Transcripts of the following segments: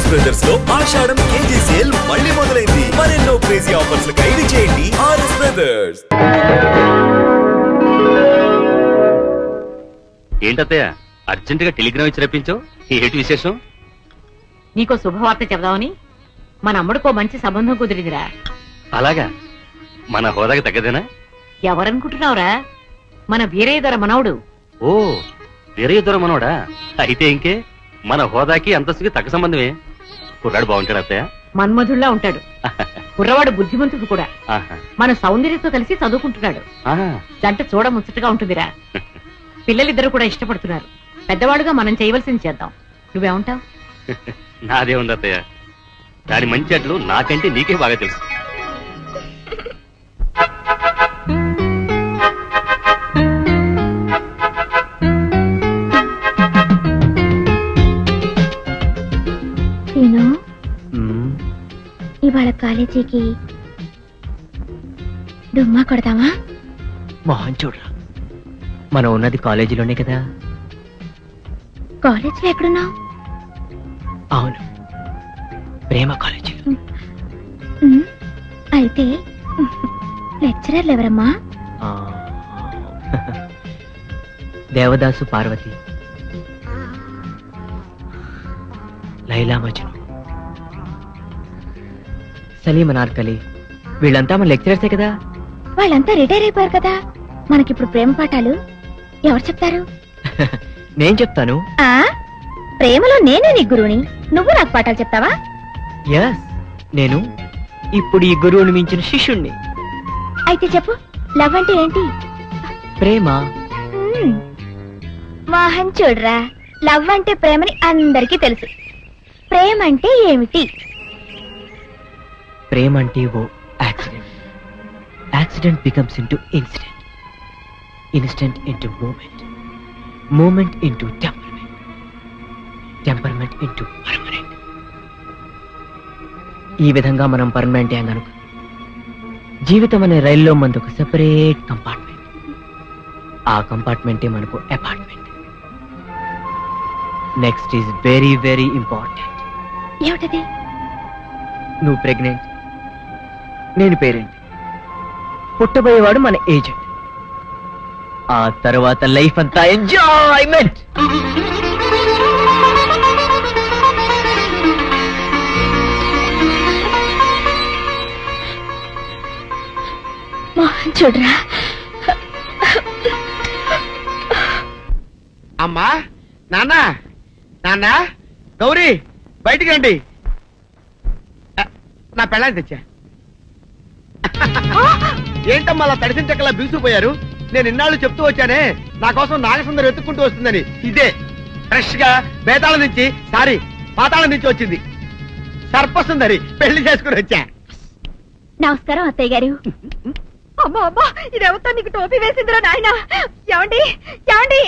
RS brothers లో ఆషాఢం KG sale మళ్ళీ మొదలైంది. మరెన్నో క్రేజీ ఆఫర్స్ ఖైదీ చేయండి ఆర్ఎస్ బ్రదర్స్. ఏంటత్తయ్య అర్జెంట్ గా టెలిగ్రామ్ ఇచ్చి రప్పించావు? ఏంటి విశేషం? నీకో శుభవార్త చెబుదామని మన అమ్ముడికో మంచి సంబంధం కుదిరిందిరా. అలాగా? మన హోదాకి తగ్గదేనా? ఎవరనుకుంటున్నావురా? మన వీరయ్యధర మనవడు. ఓ, వీరయ్యధర మనోడా? అయితే ఇంకే మన హోదాకి అంతస్తుకి తగ్గ సంబంధమే. కుర్రాడు బాగుంటాడు అత్తయ్య? మన్మధుల్లా ఉంటాడు. కుర్రవాడు బుద్ధిమంతుడు కూడా. ఆహా. మన సౌందర్యతో కలిసి చదువుకుంటున్నాడు. ఆహా. జంట చూడ ముచ్చటగా ఉంటుందిరా. పిల్లలిద్దరూ కూడా ఇష్టపడుతున్నారు. పెద్దవాడుగా మనం చేయవలసింది చేద్దాం. నువ్వేమంటావు? నాదే ఉంది అత్తయ్య. దాని మంచి అట్లు నాకంటే నీకే బాగా తెలుసు. ఇవాళ కాలేజీకి డుమ్మా కొడదామా? మోహన్ చూడరా, మనం ఉన్నది కాలేజీలోనే కదా. కాలేజీలో ఎక్కడున్నావు? అవును, ప్రేమ కాలేజీలో. అయితే లెక్చరర్లు ఎవరమ్మా? దేవదాసు, పార్వతి, లైలా మజ్ను, సలీం అనార్కలి, వీళ్ళంతా మన లెక్చరర్సే కదా. వాళ్ళంతా రిటైర్ అయిపోయారు కదా. మనకిప్పుడు ప్రేమ పాఠాలు ఎవరు చెప్తారు? నేను చెప్తాను. ప్రేమలో నేనే నీ గురువుని, నువ్వు నాకు పాఠాలు చెప్తావా? ఎస్, నేను ఇప్పుడు ఈ గురువుని మించిన శిష్యుణ్ణి. అయితే చెప్పు, లవ్ అంటే ఏంటి? ప్రేమ. మోహన్ చూడరా, లవ్ అంటే ప్రేమని అందరికీ తెలుసు. ప్రేమ అంటే ఏమిటి? ప్రేమ అంటే ఓ accident. Accident becomes into incident, incident into moment, moment into temperament, temperament into permanent. ఈ విధంగా మనం పర్మనెంట్ అయ్యాం కనుక జీవితం అనే రైల్లో మనకు ఒక సెపరేట్ కంపార్ట్మెంట్. ఆ కంపార్ట్మెంటే మనకు apartment. Next is very very important. ఏమిటది? నువ్వు ప్రెగ్నెంట్, నేను పేరెంట్, పుట్టబోయేవాడు మన ఏజెంట్. ఆ తర్వాత లైఫ్ అంతా ఎంజాయ్మెంట్. మోహన్ చూడరా. అమ్మా, నాన్న, నాన్న, గౌరీ బయటికి రండి. నా పెళ్ళాన్ని తెచ్చా. ఏంటమ్మా అలా తడిసిన చెక్కలా బిగుసిపోయారు? నేను ఇన్నాళ్ళు చెప్తూ వచ్చానే, నా కోసం నాగసుందరం వెతుక్కుంటూ వస్తుందని. ఇదే ఫ్రెష్ గా బేతాళం నుంచి, సారీ పాతాళం నుంచి వచ్చింది సర్పసుందరి. పెళ్లి చేసుకుని వచ్చా. నమస్కారం అత్తయ్య గారు. అమ్మా అమ్మా, ఇదేవతా నీకు టోపీ వేసిందిరా నాయన. ఏమండి ఏమండి?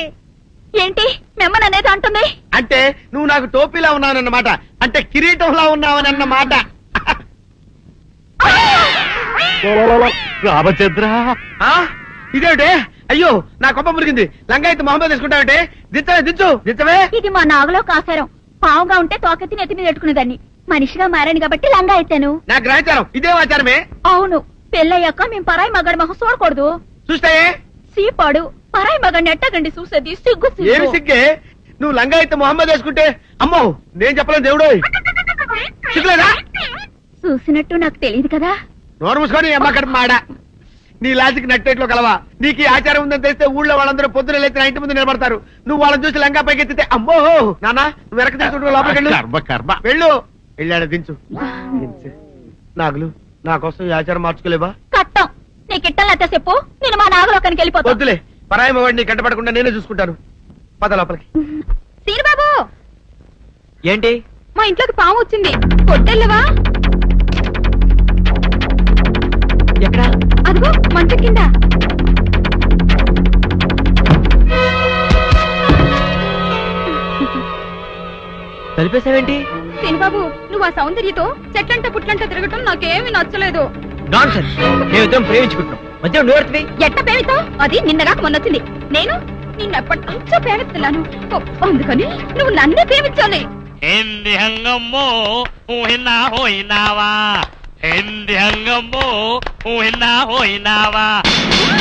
ఏంటి మిమ్మల్ని అనేది అంటుంది? అంటే నువ్వు నాకు టోపీలా ఉన్నావన్నమాట, అంటే కిరీటంలా ఉన్నావనన్నమాట. రామచంద్ర, ఇదేమిటే? అయ్యో, నా కొప్ప మురిగింది. లంగా అయితే మొహమ్మద్ తీసుకుంటావంటే? దించవే, దించు, దించవే. ఇది మా నాగులో కాసారం. పావుగా ఉంటే తోకెత్తి నెత్తి మీద పెట్టుకునేదాన్ని. మనిషిగా మారాను కాబట్టి లంగా ఎత్తాను. నా గ్రహచారం ఇదే ఆచారమే. అవును, పెళ్ళయ్యాక మేము పరాయి మగాడి మొహం చూడకూడదు. చూస్తాయే సీపాడు పరాయి మగాడిని ఎట్టగండి చూసేది. సిగ్గు ఏమి సిగ్గే? నువ్వు లంగా అయితే మొహమ్మద్ వేసుకుంటే అమ్మో నేను చెప్పలేను దేవుడు. సిగ్గులేదా? చూసినట్టు నాకు తెలియదు కదా. నోరు మూసుకొని అమ్మ కడుపు మాడ. నీ లాజిక్ నట్టేట్లో కలవా? నీకు ఈ ఆచారం ఉందని తెలిస్తే ఊళ్ళో వాళ్ళందరూ పొద్దున లేచి నా ఇంటి ముందు నిలబడతారు. నువ్వు వాళ్ళని చూసి లంగా పైకి ఎత్తితే అమ్మో నాన్న నువ్వు వెనక తీసుకుంటూ లోపలికి వెళ్ళు. వెళ్ళాడు, దించు. నాగులు, నా కోసం ఈ ఆచారం మార్చుకోలేవా? కట్టం నీకు ఇట్టలేతే చెప్పు, నేను మా నాగలోకానికి వెళ్ళిపోతా. వద్దులే, పరాయి వాడిని కంటపడకుండా నేనే చూసుకుంటాను. పద లోపలికి. సీనుబాబు, ఏంటి? మా ఇంట్లోకి పాము వచ్చింది. కొట్టెళ్ళవా? ఎక్కడ? అదిగో మంచం కింద. కలిపేసావేంటి? సీనుబాబు, నువ్వు ఆ సౌందర్యతో చెట్లంట పుట్లంట తిరగటం నాకేమీ నచ్చలేదు. నాన్సెన్స్. మేమిద్దరం ప్రేమించుకుంటున్నాం, మధ్య నువ్వు ఎట్ట పేరుతో? అది నిన్నగాక మొన్నొచ్చింది. నేను నిన్నెప్పటి నుంచో ప్రేమిస్తున్నాను. అందుకని నువ్వు నన్నే ప్రేమించాలి. ఏంది హంగమ్మో ఊహినా హోయినావా ఏంది హంగమ్మో ఊహినా హోయినావా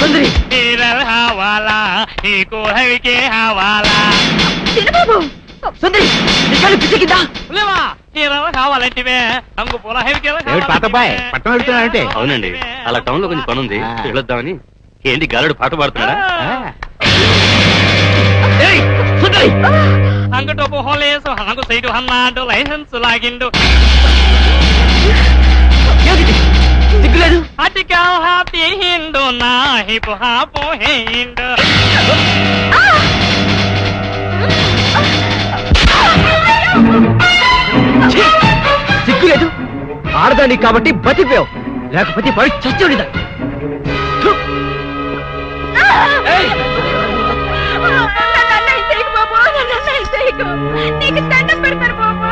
సుందరి నీరల్ హవాలా నీకు హవికే హవాలా చిన్నబాబు సుందరి నీ కళ్ళు పిచ్చికిందా లేవా నీరల్ కావాలంటివే అంగు పూల హవికే ఏమిటి పాతబ్బాయ్, పట్నం వెళ్తున్నావంటే? అవునండి అలా టౌన్ లో కొంచెం పని ఉంది వెళ్ళొద్దామని. ఏంటి గాలుడు పాట పాడుతున్నాడా? ఏయ్, సుందరి అంగటోపు హోలేసు హనకు సైడు హన్నాడు లైసెన్స్ లాగిండు ఏమిటి? సిగ్గులేదు? అటికల్ హాపీ హిండు నా హిపు హాపు హిండు ఛీ! సిగ్గులేదు? ఆడదానికి కాబట్టి బతిపోయావు, లేకపోతే పడి చచ్చుడిదా. నీకు దండం పెడతారు బాబు,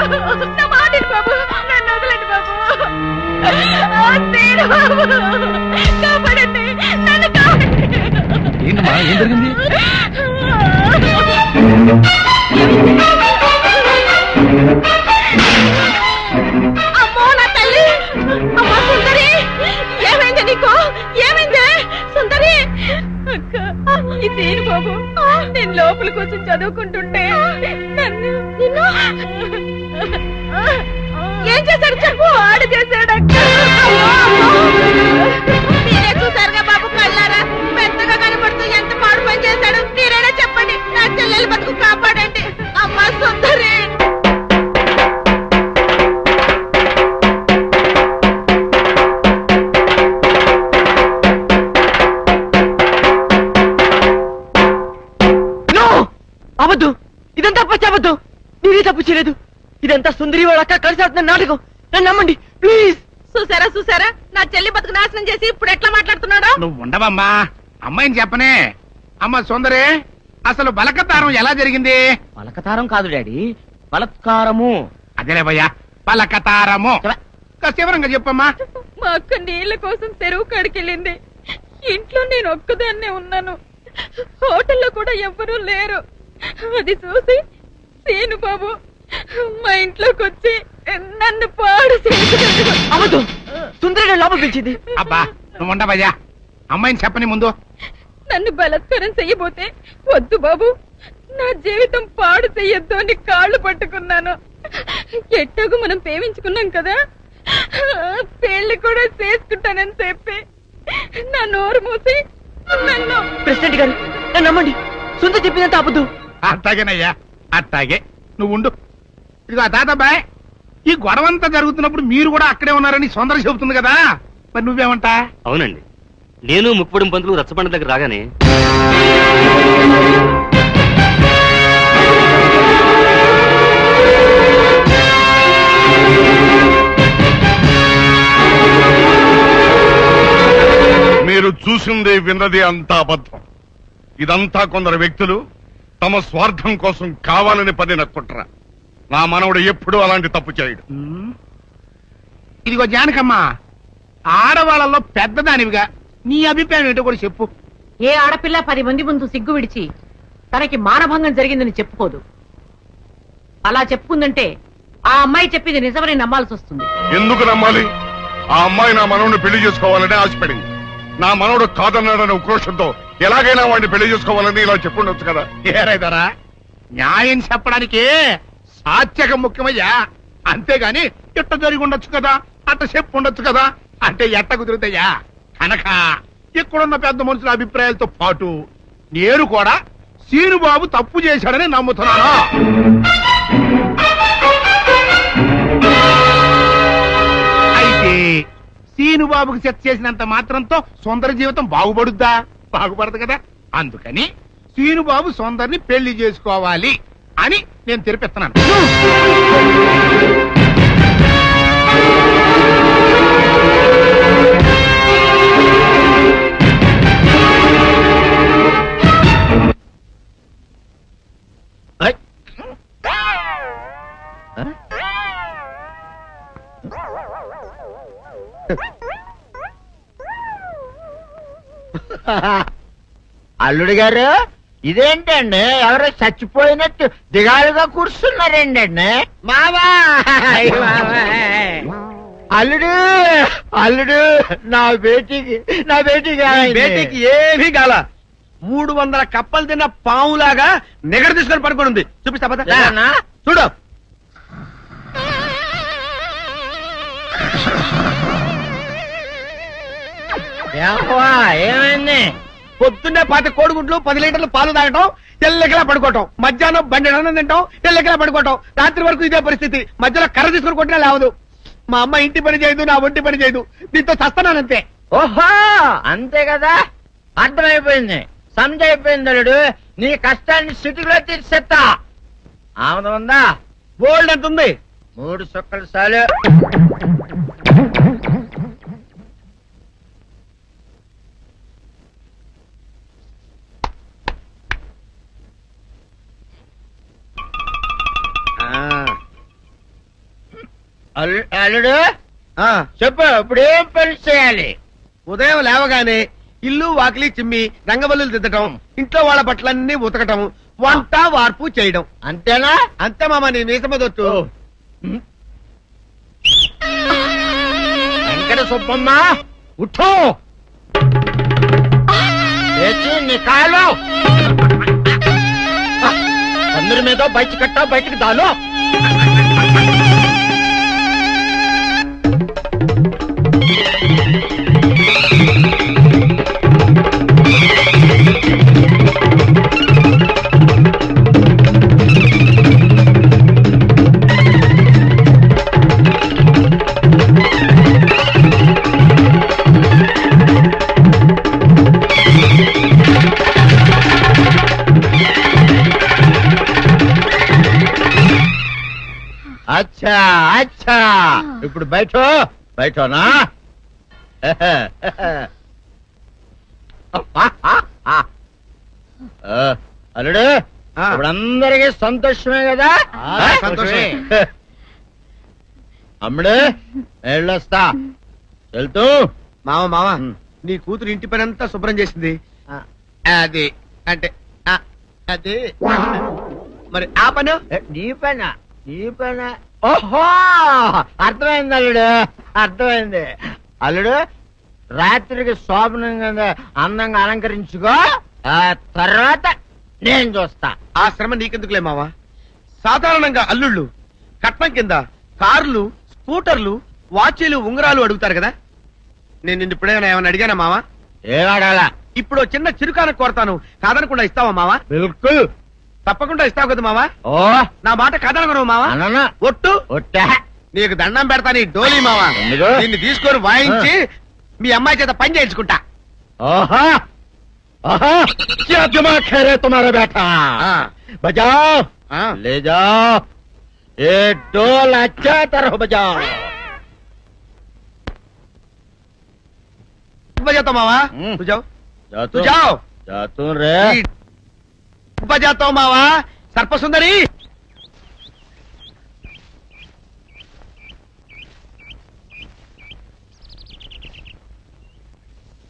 నా మాటలు బాబు, నన్ను వదలండి బాబు. తీరు బాబు, కాపాడండి, నన్ను కాపాడండి. ఏంటమ్మా, ఏం జరిగింది? అమ్మో నా తల్లి, అమ్మా సుందరి, ఏమైంది నీకు? ఏమైంది సుందరి? అక్క, ఇదేను బాబు, నేను లోపలికి వచ్చి చదువుకుంటుంటే నన్ను నిన్ను ఏం చేశాడు చెప్పు. ఆడు చేశాడు అక్క. మీరే చూసారుగా బాబు కళ్ళారా, పెద్దగా కనపడుతూ ఎంత మాడు పని చేశాడు. మీరైనా చెప్పండి, నా చెల్లెలు బతుకు కాపాడండి. అమ్మా సుందరి. అవద్దు, ఇదంతా పచ్చవద్దు. నేనే తప్పు చేయలేదు. ఇదంతా సుందరి వాళ్ళ అక్క కలిసి ఆడుతున్న నాటకం. నన్ను నమ్మండి ప్లీజ్. చూసారా చూసారా, నా చెల్లి బతుకు నాశనం చేసి ఇప్పుడు ఎట్లా మాట్లాడుతున్నాడు. నువ్వు ఉండవమ్మా, అమ్మాయిని చెప్పనే. అమ్మ సుందరి, అసలు బలకతారం ఎలా జరిగింది? పలకతారం కాదు డాడీ, బలత్కారము. అదేలే భయ్యా, బలకతారము. వివరంగా చెప్పమ్మా. మా అక్క నీళ్ల కోసం చెరువు కాడికెళ్ళింది. ఇంట్లో నేను ఒక్కదాన్నే ఉన్నాను. హోటల్లో కూడా ఎవ్వరూ లేరు. అది చూసి సీను బాబు మా ఇంట్లోకి వచ్చి నన్ను పాడు చేశాడు. అవద్దు, సుందరి లోపల పిలిచింది. అబ్బా నువ్వు ఉండవయ్యా, అమ్మాయిని చెప్పని ముందు. నన్ను బలత్కారం చెయ్యబోతే వద్దు బాబు, నా జీవితం పాడు చెయ్యొద్దు అని కాళ్ళు పట్టుకున్నాను. ఎట్టాగు మనం ప్రేమించుకున్నాం కదా, పెళ్లి కూడా చేసుకుంటానని చెప్పి నా నోరు మూసి నన్ను. ప్రెసిడెంట్ గారు నన్ను నమ్మండి, సుందరి చెప్పినంత అబద్ధం. అట్టాగేనయ్యా, అట్టాగే. నువ్వు ఉండు. ఇదిగో తాతబాయ్, ఈ గొడవంతా జరుగుతున్నప్పుడు మీరు కూడా అక్కడే ఉన్నారని సుందరి చెబుతుంది కదా, మరి నువ్వేమంటా? అవునండి, నేను ముక్కుపొడి పంతులు రచ్చబండ దగ్గర రాగానే మీరు చూసింది విన్నది అంతా అబద్ధం. ఇదంతా కొందరు వ్యక్తులు తమ స్వార్థం కోసం కావాలని పడిన కుట్ర. నా మనవడు ఎప్పుడూ అలాంటి తప్పు చేయడు. ఇదిగో జానకమ్మ, ఆడవాళ్ళలో పెద్దదానివిగా నీ అభిప్రాయం ఏంటో కూడా చెప్పు. ఏ ఆడపిల్ల 10 మంది ముందు సిగ్గు విడిచి తనకి మానభంగం జరిగిందని చెప్పుకోదు. అలా చెప్పుకుందంటే ఆ అమ్మాయి చెప్పింది నిజమని నమ్మాల్సి వస్తుంది. ఎందుకు నమ్మాలి? ఆ అమ్మాయి నా మనవడిని పెళ్లి చేసుకోవాలని ఆశపడింది. నా మనవడు కాదన్నాడనే ఉక్రోషంతో ఎలాగైనా వాడిని పెళ్లి చేసుకోవాలని ఇలా చెప్పుండొచ్చు కదా. ఏరైదారా, న్యాయం చెప్పడానికి సాత్యకం ముఖ్యమయ్యా, అంతేగాని ఇట్ట జరిగి ఉండొచ్చు కదా, అట్ట చెప్పు ఉండొచ్చు కదా అంటే ఎట్ట కుదురుతాయా? కనుక ఇక్కడున్న పెద్ద మనుషుల అభిప్రాయాలతో పాటు నేను కూడా సీనుబాబు తప్పు చేశాడని నమ్ముతున్నాను. అయితే సీనుబాబుకి సెట్ చేసినంత మాత్రంతో సుందర జీవితం బాగుపడుద్దా? బాగుపడదు కదా. అందుకని సీనుబాబు సుందరిని పెళ్లి చేసుకోవాలి అని నేను తెరిపిస్తున్నాను. అల్లుడు గారు, ఇదేంటండి ఎవరో చచ్చిపోయినట్టు దిగాలుగా కూర్చున్నారేంటండి మావా అల్లుడు అల్లుడు నా బేటీకి బేటీకి ఏమీ గాల 300 కప్పలు తిన్న పావులాగా నిగడ తీసుకొని పడుకొని ఉంది. చూపిస్తా పద. చూడు. ఏమైంది? పొద్దున్నే 10 కోడిగుడ్లు 10 లీటర్లు పాలు తాగటం, తెల్లకిలా పడుకోవటం, మధ్యాహ్నం బండి అన్నం తింటాం, తెల్లకిలా పడుకోవటం, రాత్రి వరకు ఇదే పరిస్థితి. మధ్యలో కర్ర తీసుకుని కొట్టినా లేవదు. మా అమ్మ ఇంటి పని చేయదు, నా ఒంటి పని చేయదు. దీంతో చస్తున్నానంతే. ఓహో అంతే కదా, అర్థమైపోయింది, సంజైపోయింది. అల్లుడు నీ కష్టాన్ని సిటీలో తీర్చేస్తా. ఆమె ఉందా? గోల్డ్ ఎంత ఉంది? 3 సుక్కలు చాలు. అల్లుడు చెప్పు, ఇప్పుడు ఏం పని చేయాలి? ఉదయం లేవగానే ఇల్లు వాకిలి చిమ్మి రంగవల్లులు దిద్దటం, ఇంట్లో వాళ్ళ బట్టలన్నీ ఉతకటం, వంట వార్పు చేయడం. అంతేనా? అంతే మామ, నీ మీసమదొట్టు. వెంకట సుబ్బమ్మ ఉఠో, లేచి నీ కాలు అందరి మీద బయట కట్టా, బయటకు దాలో. అచ్చా అచ్చా, ఇప్పుడు బయటనా? అల్లుడు ఇప్పుడు అందరికి సంతోషమే కదా? సంతోషమే. అమ్ముడు వెళ్ళొస్తా, వెళ్తూ. మామ నీ కూతురు ఇంటి పని అంతా శుభ్రం చేసింది. అది అంటే అది మరి ఆ పను నీ పైన ఓహో అర్థమైంది అల్లుడు, అర్థమైంది. అల్లుడు రాత్రికి శోభనంగా అందంగా అలంకరించుకో, ఆ తర్వాత నేను చూస్తా. ఆ శ్రమ నీకెందుకులే మావా. సాధారణంగా అల్లుళ్ళు కట్నం కింద కార్లు, స్కూటర్లు, వాచీలు, ఉంగరాలు అడుగుతారు కదా. నేను నిన్ను ఇప్పుడేమైనా ఏమైనా అడిగానా మావా? ఏడాడాలా? ఇప్పుడు చిన్న చిరుకాన కోరతాను, కాదనకుండా ఇస్తావా మావా? బిల్కుల్ తప్పకుండా ఇస్తావు కదా మావా? ఓ నా మాట కాదనగను మావా. అననా? ఒట్టు ఒట్టా? నీకు దండం పెడతా నీ డోలీ మావా. ఎందుకు? నిన్ను తీసుకొని వాయించి మీ అమ్మాయి చేత పని చేయించుకుంటా. ఓహా ఓహా, क्या दिमाग है रे तुम्हारा बेटा? बजाओ, ले जाओ ये डोल, अच्छा तरह बजाओ. बजाता मावा, तू जाओ, तू जाओ. जातू रे. बजाता हूँ मावा. सर्पसुंदरी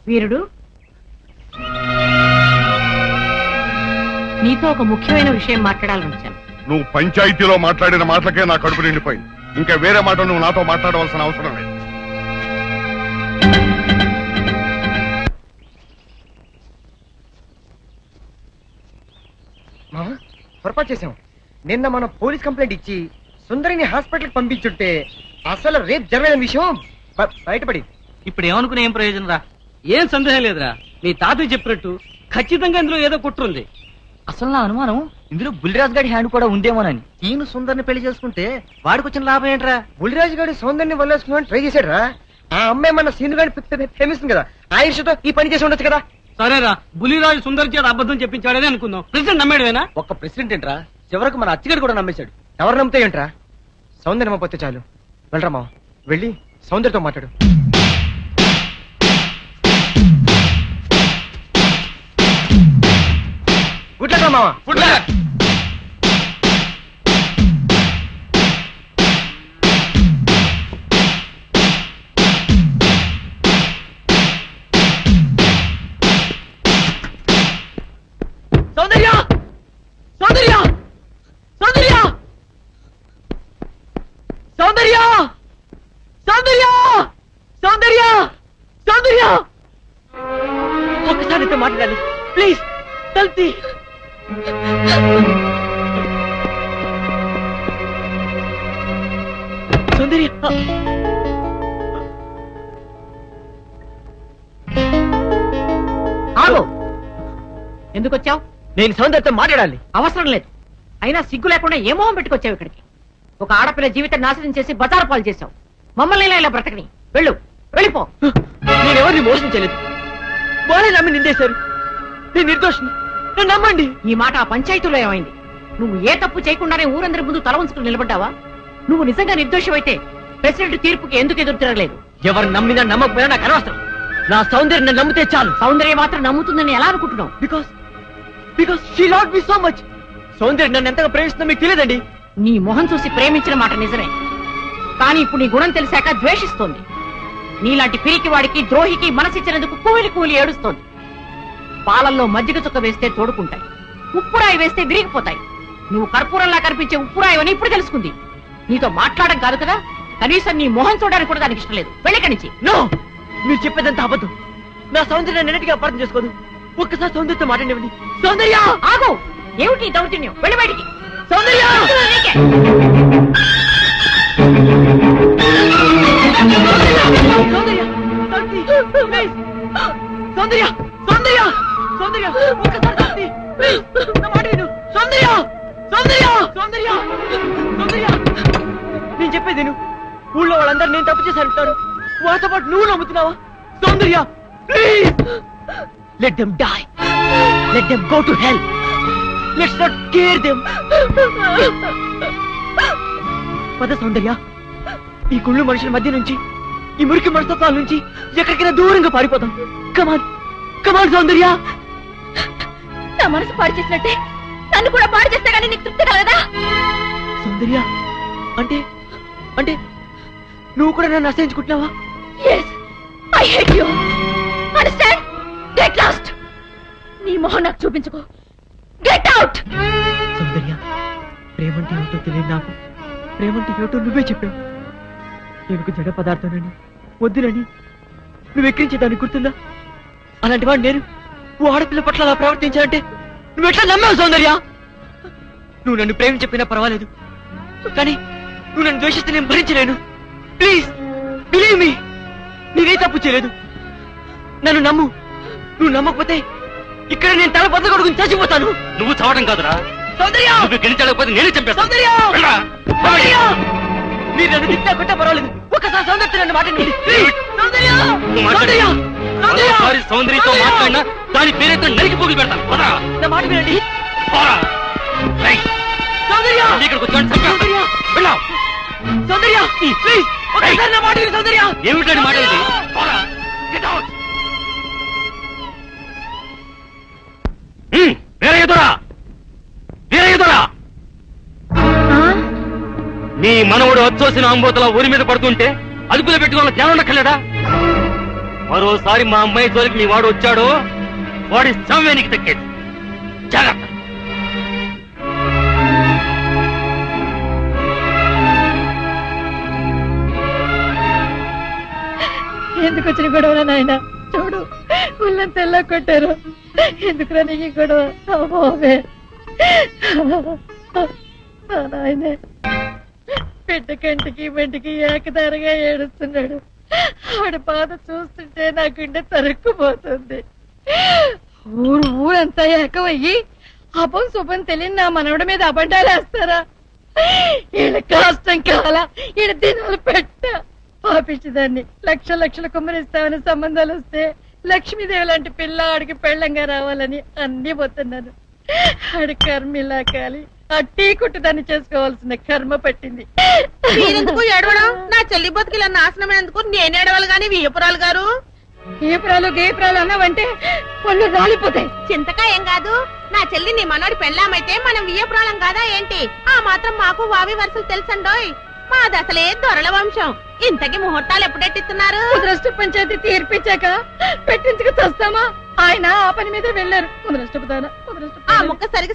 వీరుడు, నీతో ఒక ముఖ్యమైన విషయం మాట్లాడాలని వచ్చాను. నువ్వు పంచాయతీలో మాట్లాడిన మాటలకే నా కడుపు నిండిపోయింది. ఇంకా వేరే మాట నువ్వు నాతో మాట్లాడవలసిన అవసరం లేదు. పొరపాటు చేశాం. నిన్న మనం పోలీస్ కంప్లైంట్ ఇచ్చి సుందరిని హాస్పిటల్ పంపించుంటే అసలు రేపు జరిగిన విషయం బయటపడింది. ఇప్పుడు ఏమనుకునే ఏం ప్రయోజనం రా? ఏం సందేహం లేదురా, నీ తాతయ్య చెప్పినట్టు ఖచ్చితంగా ఇందులో ఏదో కుట్రుంది. అసలు నా అనుమానం ఇందులో బుల్లిరాజు గారి హ్యాండ్ కూడా ఉందేమోనని. ఈయన సుందరిని పెళ్లి చేసుకుంటే వాడికి వచ్చిన లాభం ఏంట్రా? బుల్లిరాజు గారి సౌందర్యాన్ని వల్లేసుకుని ట్రై చేశాడు రా. ఆ అమ్మాయి మన సీను గారిని ప్రేమిస్తుంది కదా, ఆ ఇష్టతో ఈ పని చేసి ఉండొచ్చు కదా. సరేరా, బులిరాజు సుందరి చేత అబద్ధం చెప్పించాడని అనుకుందాం. ప్రెసిడెంట్ నమ్మేడువేనా? ఒక్క ప్రెసిడెంట్ ఏంట్రా, చివరకు మన అచ్చగాడు కూడా నమ్మేశాడు. ఎవరు నమ్మితే ఏంట్రా, సౌందర్యం నమ్మపోతే చాలు. వెళ్ళరా మావ, వెళ్ళి సౌందర్యతో మాట్లాడు. గుడ్లరా మావ, గుడ్ల. సౌందర్య సౌందర్య సౌందర్య సౌందర్య ఒక్కసారి అయితే మాట్లాడాలి ప్లీజ్ తల్తి సౌందర్య ఆగు. ఎందుకు వచ్చావు? నేను సౌందర్యతో మాట్లాడాలి. అవసరం లేదు. అయినా సిగ్గు లేకుండా ఏ మొహం పెట్టుకొచ్చావు ఇక్కడికి? ఒక ఆడపిల్ల జీవితం నాశనం చేసి బజారు పాలు చేశావు. మమ్మల్ని ఇలా బ్రతకని వెళ్ళు, వెళ్ళిపో. నేనెవరిని మోసం చేయలేదు. వాళ్ళే నమ్మి నిందేశారు. నేను నిర్దోషిని, నన్ను నమ్మండి. ఈ మాట ఆ పంచాయతీలో ఏమైంది? నువ్వు ఏ తప్పు చేయకుండానే ఊరందరి ముందు తల ఉంచుకుని నిలబడ్డావా? నువ్వు నిజంగా నిర్దోషమైతే ప్రెసిడెంట్ తీర్పుకి ఎందుకు ఎదురు తిరగలేదు? ఎవరు నమ్మినా నమ్మకపోయినా నాకు అనవసరం. నా సౌందర్యం నన్ను నమ్మితే చాలు. సౌందర్యం మాత్రం నమ్ముతుందని ఎలా అనుకుంటున్నావు? Because she loved me so much. సౌందర్యం నన్ను ఎంతగా ప్రేమిస్తుందో మీకు తెలియదండి. నీ మొహం చూసి ప్రేమించిన మాట నిజమే, కానీ ఇప్పుడు నీ గుణం తెలిసాక ద్వేషిస్తోంది. నీలాంటి పిరికి వాడికి ద్రోహికి మనసిచ్చినందుకు కూలి కూలి ఏడుస్తోంది. పాలల్లో మజ్జిగ చుక్క వేస్తే తోడుకుంటాయి, ఉప్పురాయి వేస్తే విరిగిపోతాయి. నువ్వు కర్పూరంలా కనిపించే ఉప్పురాయి అని ఇప్పుడు తెలుసుకుంది. నీతో మాట్లాడడం కాదు కదా, కనీసం నీ మొహం చూడడానికి కూడా దానికి ఇష్టం లేదు. వెళ్ళిక్కడి నుంచి. నో, మీరు చెప్పేదంతా అబద్ధం. నా సౌందర్యాన్ని నిన్నటిగా అపార్థం చేసుకోదు. ఒక్కసారి సౌందర్యంతో మాట్లాడివ్వండి. సౌందర్య ఆగు. ఏమిటి దౌర్జన్యం? వెళ్ళి బయటికి. సౌందర్య నీకే. సౌందర్య సౌందర్య సౌందర్య సౌందర్య ఒక్కసారి శాంతి, ప్లీజ్ నా మాట విను. సౌందర్య సౌందర్య సౌందర్య సౌందర్య నేను చెప్పేది విను. ఊళ్ళో వాళ్ళందరూ నేను తప్పు చేశారంటారు. వాళ్ళతో పాటు నువ్వు నమ్ముతున్నావా? Soundarya please let them die, let them go to hell, let's not care them. పద సౌందర్య, ఈ కుళ్ళు మనుషుల మధ్య నుంచి, ఈ మురికి మనస్తత్వాల నుంచి ఎక్కడికైనా దూరంగా పారిపోతాం. కమాన్ కమాన్ సౌందర్య. నా మనసు పాడు చేసినట్టే నన్ను కూడా పాడు చేస్తే గానీ నీకు తృప్తి కలగదా? సౌందర్య అంటే అంటే నువ్వు కూడా నన్ను అసహించుకుంటున్నావా? Yes, I hate you. Understand? Get lost. నీ మొహం నాకు చూపించుకో. Get out. సౌందర్య, ప్రేమంటే ఏమిటో తెలియదు నాకు. ప్రేమంటే ఏమిటో నువ్వే చెప్పావు. నేను జడ పదార్థానని, వద్దునని నువ్వు ఎక్కించేదాన్ని గుర్తుందా? అలాంటి వాడు నేను ఓ ఆడపిల్ల పట్ల అలా ప్రవర్తించాలంటే నువ్వు ఎట్లా నమ్మావు సౌందర్య? నువ్వు నన్ను ప్రేమ చెప్పినా పర్వాలేదు, కానీ నువ్వు నన్ను ద్వేషిస్తే నేను భరించలేను. ప్లీజ్ బిలీవ్ మీ, నీవే తప్పు చేయలేదు. నన్ను నమ్ము. నువ్వు నమ్మకపోతే ఇక్కడ నేను తల బద్దకొడుకుని చచ్చిపోతాను. నువ్వు చావడం కాదురా, సౌందర్య నువ్వు గెలిచలేకపోతే నేనే చంపేస్తాను. సౌందర్య సౌందర్య మీరు నన్ను తిట్టా కొట్టా పర్వాలేదు, ఒక్కసారి సౌందర్య నన్ను మాట్లాడండి. సౌందర్య సౌందర్య సౌందర్య ఒకసారి సౌందర్యతో మాట్లాడినా దాని పేరుతో నరికి పోగులు పెడతాను. పోరా. నా మాట వినండి. పోరా. రైట్. సౌందర్య ఇక్కడికి వచ్చాడు చంపేస్తాను. వెళ్ళావు. సౌందర్య ప్లీజ్ ఒక్కసారి నా మాట విను. సౌందర్య ఏమిటండి మాట ఇది? పోరా. Get out. వీరయ్యదురా, వీరయ్యదురా, నీ మనవుడు వచ్చోసిన అంబోతల ఊరి మీద పడుతుంటే అదుపులో పెట్టుకోవాలని జ్ఞానం ఉండక్కర్లేదా? మరోసారి మా అమ్మాయి జోలికి నీ వాడు వచ్చాడో వాడి సమయానికి తక్కేది. జాగ్రత్త. ఎందుకు వచ్చిన గొడవ నాయన? చూడు ఉల్లంతా ఎలా కొట్టారు. ఎందుకురా నీకు గొడవ? అమ్మోవే నాయనే, బిడ్డ కంటికి మెంటికి ఏకదారిగా ఏడుస్తున్నాడు. ఆడ బాధ చూస్తుంటే నా గుండె తరుక్కుపోతుంది. ఊరంతా ఏకమయ్యి అపం శుభం తెలియని నా మనవడి మీద అబండాలు వేస్తారా? ఈయన కష్టం కాల, ఈయన దినాలు పెట్ట పాపించదాన్ని. లక్షలు కుమ్మరిస్తామని సంబంధాలు వస్తే లక్ష్మీదేవి లాంటి పిల్ల ఆడికి పెళ్ళంగా రావాలని అన్ని పోతున్నాను. ఆడి కర్మ ఇలా కాలి ఆ టీ కుట్టు దాన్ని చేసుకోవాల్సిన కర్మ పట్టింది. మీరెందుకు ఏడవడం? నా చెల్లి బతుకిలా నాశనమైనందుకు నేను ఏడవాలి గాని వియ్యపురాలు గారు. గేపురాలు అన్నావంటే పళ్ళు రాలిపోతాయి. చింతకా ఏం కాదు, నా చెల్లి నీ మనోడి పెళ్ళామైతే మనం వియ్యపురాలం కాదా ఏంటి? ఆ మాత్రం మాకు వావి వరుసలు తెలుసండోయ్. మాది అసలే దొరల వంశం. ఇంతకీ ముహూర్తాలు ఎప్పుడెట్టిస్తున్నారు? ముద్రష్ట పంచాయతీ తీర్పిచ్చాక పెట్టించుకు చస్తామా? ఆయన ఆ పని మీద వెళ్ళారు. ఆ ముక్క సరిగ్గా